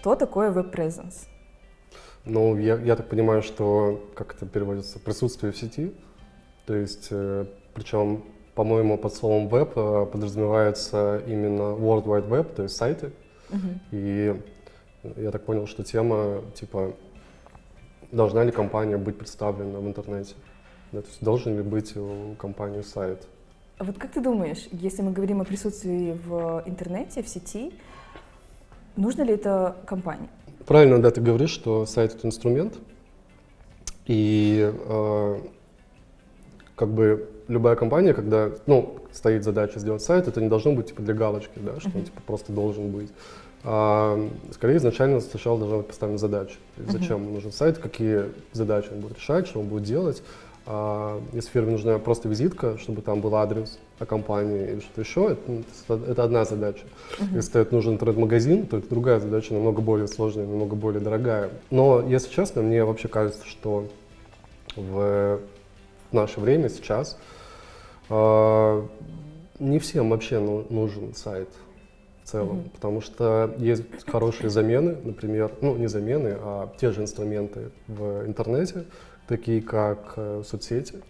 что такое веб-презенс? Ну, я так понимаю, что, как это переводится, присутствие в сети. То есть, причем, по-моему, под словом веб подразумевается именно World Wide Web, то есть сайты. И я так понял, что тема, типа, должна ли компания быть представлена в интернете? Да, то есть должен ли быть у компании сайт? А вот как ты думаешь, если мы говорим о присутствии в интернете, в сети, нужно ли это компании? Правильно, да, ты говоришь, что сайт — это инструмент, и как бы любая компания, когда, ну, стоит задача сделать сайт, это не должно быть типа для галочки, да, что он типа просто должен быть. Скорее, изначально сначала должна быть поставлена задача. То есть зачем нужен сайт, какие задачи он будет решать, что он будет делать. Если фирме нужна просто визитка, чтобы там был адрес о компании или что-то еще, это одна задача. Если это нужен интернет-магазин, то это другая задача, намного более сложная, намного более дорогая. Но, если честно, мне вообще кажется, что в наше время сейчас не всем вообще нужен сайт в целом, потому что есть хорошие замены, например, ну не замены, а те же инструменты в интернете, такие как соцсети,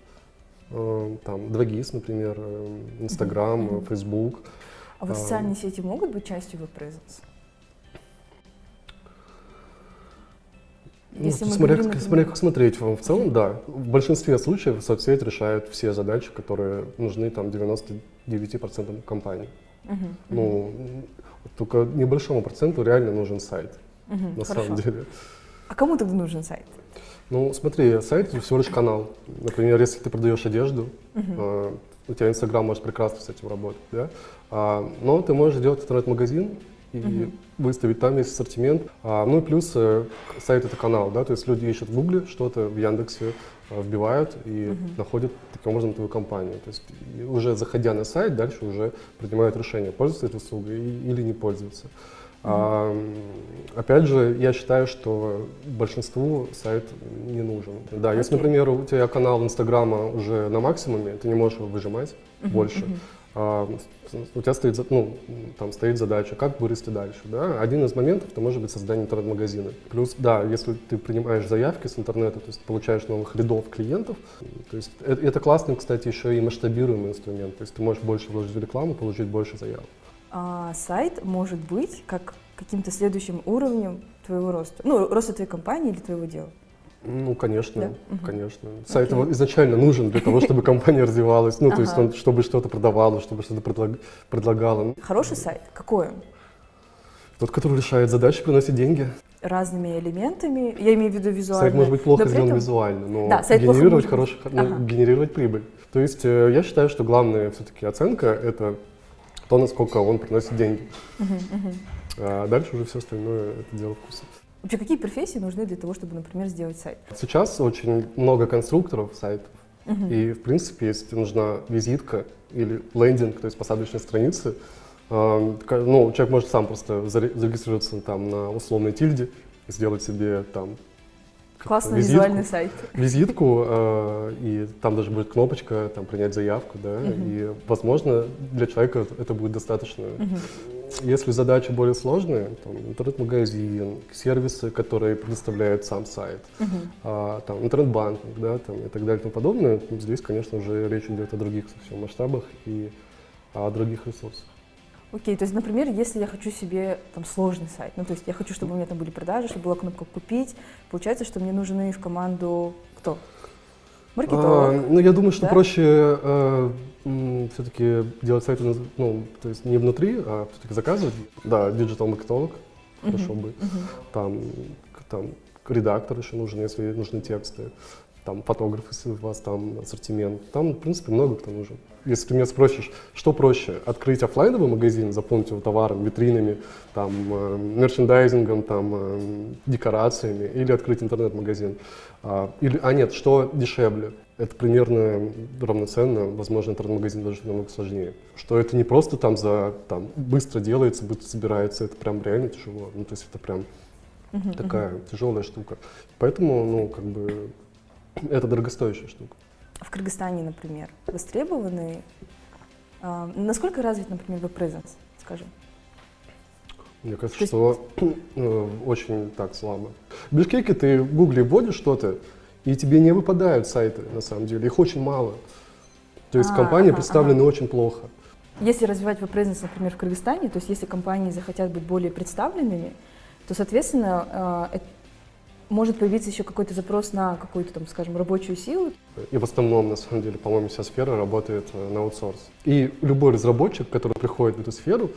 там 2GIS, например, Instagram, Facebook. А вот социальные сети могут быть частью веб-презенс? Ну, смотря как смотреть, в целом, да. В большинстве случаев соцсеть решает все задачи, которые нужны там 99% компаний. Ну, только небольшому проценту реально нужен сайт, на самом деле. А кому тогда нужен сайт? Ну, смотри, сайт — это всего лишь канал. Например, если ты продаешь одежду, у тебя Инстаграм может прекрасно с этим работать, да? Но ты можешь сделать интернет-магазин и выставить там весь ассортимент. Ну и плюс сайт — это канал, да, то есть люди ищут в Гугле что-то, в Яндексе вбивают и находят таким образом твою компанию. То есть уже заходя на сайт, дальше уже принимают решение, пользоваться этой услугой или не пользоваться. Опять же, я считаю, что большинству сайт не нужен. Да, если, например, у тебя канал Инстаграма уже на максимуме, ты не можешь его выжимать больше, у тебя стоит, ну, там стоит задача, как вырасти дальше. Да? Один из моментов — это может быть создание интернет-магазина. Плюс, да, если ты принимаешь заявки с интернета, то есть получаешь новых лидов клиентов, то есть это классный, кстати, еще и масштабируемый инструмент. То есть ты можешь больше вложить в рекламу, получить больше заявок. Сайт может быть как каким-то следующим уровнем твоего роста, ну, роста твоей компании или твоего дела? Ну, конечно, конечно. Сайт изначально нужен для того, чтобы компания развивалась, ну, то есть он, чтобы что-то продавало, чтобы что-то предлагало. Хороший сайт, какой он? Тот, который решает задачи, приносит деньги. Разными элементами, я имею в виду визуально. Сайт может быть плохо сделан визуально, но да, генерировать генерировать прибыль. То есть я считаю, что главная все-таки оценка — это то, насколько он приносит деньги. А дальше уже все остальное — это дело вкуса. Вообще, какие профессии нужны для того, чтобы, например, сделать сайт? Сейчас очень много конструкторов сайтов. И, в принципе, если нужна визитка или лендинг, то есть посадочная страница, ну, человек может сам просто зарегистрироваться там на условной тильде и сделать себе там классный визуальный сайт. Визитку, и там даже будет кнопочка там принять заявку, да, и, возможно, для человека это будет достаточно. Если задачи более сложные, там, интернет-магазин, сервисы, которые предоставляет сам сайт, там, интернет-банкинг, да, там, и так далее и тому подобное, здесь, конечно же, речь идет о других совсем масштабах и о других ресурсах. Окей, то есть, например, если я хочу себе там сложный сайт, ну то есть я хочу, чтобы у меня там были продажи, чтобы была кнопка «Купить», получается, что мне нужны в команду кто? Маркетолог? Ну, я думаю, что проще все-таки делать сайты, ну, то есть не внутри, а все-таки заказывать. Да, диджитал-маркетолог, хорошо бы. Там редактор еще нужен, если нужны тексты. Там фотограф, если у вас там ассортимент. Там, в принципе, много кто нужен. Если ты меня спросишь, что проще, открыть офлайновый магазин, заполнить его товаром, витринами, там, мерчендайзингом, там, декорациями, или открыть интернет-магазин. Нет, что дешевле? Это примерно равноценно, возможно, интернет-магазин даже намного сложнее. Что это не просто там быстро делается, быстро собирается, это прям реально тяжело. Ну, то есть это прям такая тяжелая штука. Поэтому, ну, как бы, это дорогостоящая штука. В Кыргызстане, например, востребованы. Насколько развит, например, веб-презенс, скажем? Мне кажется, То есть- что очень так слабо. В Бишкеке ты в Гугле вводишь что-то, и тебе не выпадают сайты, на самом деле. Их очень мало. То есть компании представлены очень плохо. Если развивать веб-презенс, например, в Кыргызстане, то есть если компании захотят быть более представленными, то, соответственно, может появиться еще какой-то запрос на какую-то, там, скажем, рабочую силу. И в основном, на самом деле, по-моему, вся сфера работает на аутсорс. И любой разработчик, который приходит в эту сферу,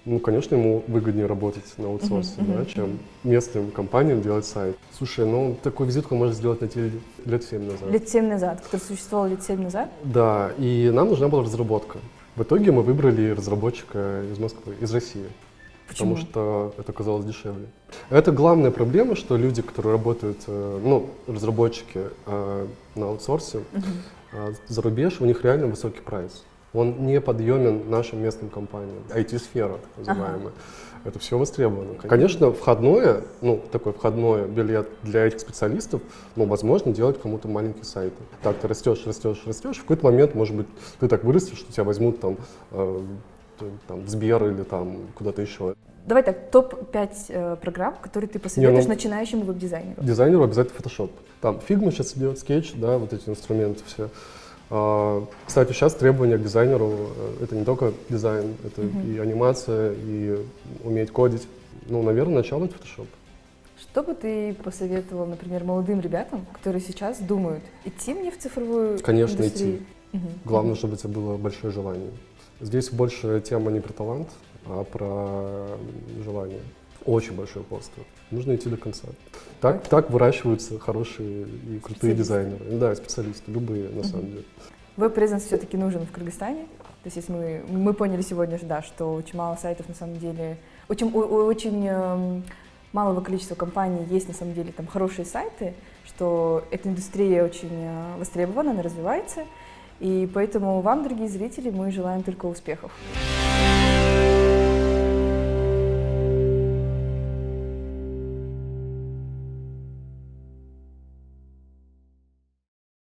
ну, конечно, ему выгоднее работать на аутсорсе, да, чем местным компаниям делать сайт. Слушай, ну, такую визитку можно сделать на тебе лет 7 назад. Лет 7 назад, который существовал лет 7 назад. Да, и нам нужна была разработка. В итоге мы выбрали разработчика из Москвы, из России. Почему? Потому что это казалось дешевле. Это главная проблема, что люди, которые работают, ну, разработчики на аутсорсе, за рубеж, у них реально высокий прайс. Он не подъемен нашим местным компаниям. IT-сфера, так называемая. Это все востребовано. Конечно, входное, ну, такой входной билет для этих специалистов, ну, возможно, делать кому-то маленький сайт. Так, ты растешь, в какой-то момент, может быть, ты так вырастешь, что тебя возьмут там в Сбер или там куда-то еще. Давай так, топ-5 программ, которые ты посоветуешь начинающему веб-дизайнеру. Дизайнеру обязательно Photoshop. Там Figma сейчас идет, Sketch, да, вот эти инструменты все. Кстати, сейчас требования к дизайнеру — это не только дизайн, это и анимация, и уметь кодить. Ну, наверное, начало — это Photoshop. Что бы ты посоветовал, например, молодым ребятам, которые сейчас думают, идти мне в цифровую Конечно, индустрию? идти. Главное, чтобы у тебя было большое желание. Здесь больше тема не про талант, а про желание. Очень большое упорство. Нужно идти до конца. Так выращиваются хорошие и крутые дизайнеры. Да, специалисты, любые, на самом деле. Веб-презенс все-таки нужен в Кыргызстане. То есть если мы поняли сегодня, да, что очень мало сайтов, на самом деле, очень малого количества компаний есть, на самом деле, там хорошие сайты, что эта индустрия очень востребована, она развивается. И поэтому вам, дорогие зрители, мы желаем только успехов.